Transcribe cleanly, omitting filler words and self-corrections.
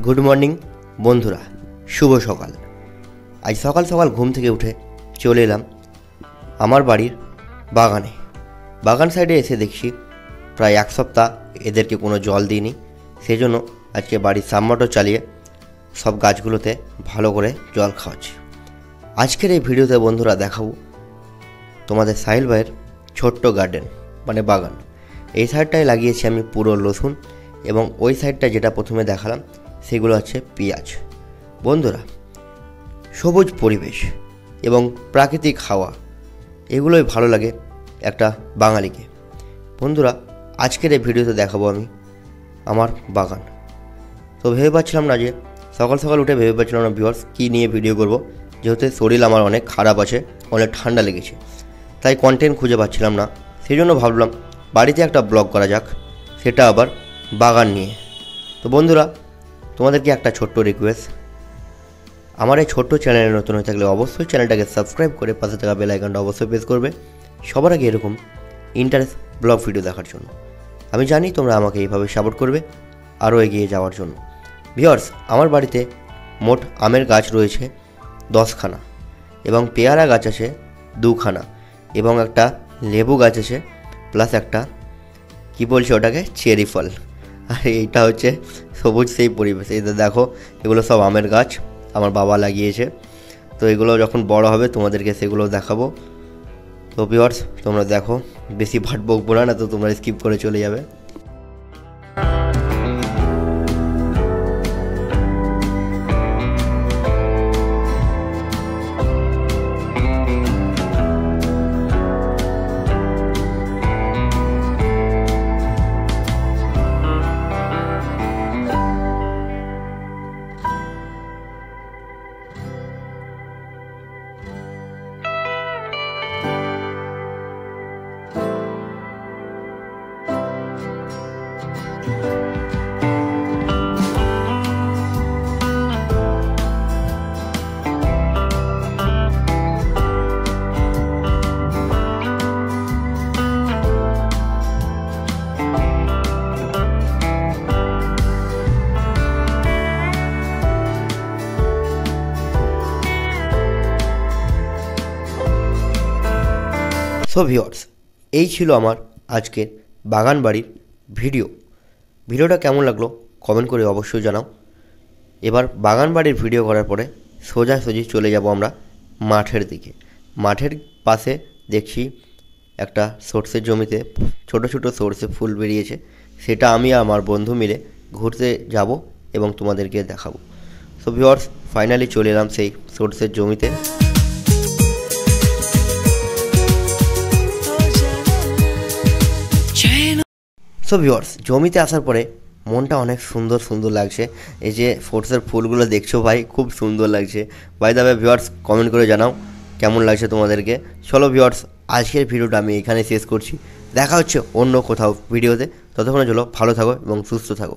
Good morning বন্ধুরা, শুভ সকাল। আজ সকাল সকাল ঘুম থেকে উঠে চলে এলাম আমার বাড়ির বাগানে। বাগান সাইডে এসে দেখছি প্রায় এক সপ্তাহ এদেরকে কোনো জল দিইনি, সেই জন্য আজকে বাড়ির সাবমোটর চালিয়ে সব গাছগুলোতে ভালো করে জল খাওয়াচ্ছি। আজকের এই ভিডিওতে বন্ধুরা দেখাবো তোমাদের সাহিল ভাইয়ের ছোট্ট গার্ডেন মানে বাগান। এই সাইডটায় লাগিয়েছি আমি পুরো রসুন, এবং ওই সাইডটা যেটা প্রথমে দেখালাম সেগুলো হচ্ছে পেঁয়াজ। বন্ধুরা, সবুজ পরিবেশ এবং প্রাকৃতিক হাওয়া এগুলোই ভালো লাগে একটা বাঙালিকে। বন্ধুরা, আজকের এই ভিডিওতে দেখাবো আমি আমার বাগান। তো ভেবে পাচ্ছিলাম না যে সকাল সকাল উঠে ভেবে পাচ্ছিলাম না ভিউয়ার্স কী নিয়ে ভিডিও করব, যেহেতু শরীর আমার অনেক খারাপ আছে, অনেক ঠান্ডা লেগেছে, তাই কন্টেন্ট খুঁজে পাচ্ছিলাম না। সেই জন্য ভাবলাম বাড়িতে একটা ব্লগ করা যাক, সেটা আবার বাগান নিয়ে। তো বন্ধুরা, তোমাদেরকে একটা ছোট্ট রিকোয়েস্ট, আমার এই ছোট্ট চ্যানেলে নতুন হয়ে থাকলে অবশ্যই চ্যানেলটাকে সাবস্ক্রাইব করে পাশে থাকা বেল আইকনটা অবশ্যই প্রেস করবে সবার আগে এরকম ইন্টারেস্ট ব্লগ ভিডিও দেখার জন্য। আমি জানি তোমরা আমাকে এইভাবে সাপোর্ট করবে আরও এগিয়ে যাওয়ার জন্য। ভিউয়ার্স, আমার বাড়িতে মোট আমের গাছ রয়েছে 10খানা, এবং পেয়ারা গাছ আছে 2খানা, এবং একটা লেবু গাছ আছে, প্লাস একটা কী বলছে ওটাকে চেরি ফল। আর এইটা হচ্ছে সবুজ সেই পরিবেশ। এই দেখো, এগুলো সব আমের গাছ আমার বাবা লাগিয়েছে। তো এগুলো যখন বড় হবে তোমাদেরকে সেগুলো দেখাবো। তো ভিউয়ার্স, তোমরা দেখো, বেশি ভাট বকবো না, তো তোমরা স্কিপ করে চলে যাবে। সো ভিউয়ার্স, এই ছিল আমার আজকের বাগান বাড়ির ভিডিওটা কেমন লাগলো কমেন্ট করে অবশ্যই জানাও। এবার বাগান বাড়ির ভিডিও করার পরে সোজাসুজি চলে যাব আমরা মাঠের দিকে। মাঠের পাশে দেখছি একটা সর্ষের জমিতে ছোট ছোট সর্ষে ফুল বেরিয়েছে, সেটা আমি আমার বন্ধু মিলে ঘুরতে যাব এবং তোমাদেরকে দেখাবো। সো ভিউয়ার্স, ফাইনালি চলে এলাম সেই সর্ষের জমিতে। সো ভিউয়ার্স, জমিতে আসার পরে মনটা অনেক সুন্দর লাগছে। এই যে সর্ষের ফুলগুলো দেখছো ভাই, খুব সুন্দর লাগছে। By the way viewers, comment করে জানাও কেমন লাগছে তোমাদেরকে। চলো ভিউয়ার্স, আজকের ভিডিওটা আমি এখানে শেষ করছি। দেখা হচ্ছে অন্য কোথাও ভিডিওতে। ততক্ষণে চলো ভালো থাকো এবং সুস্থ থাকো।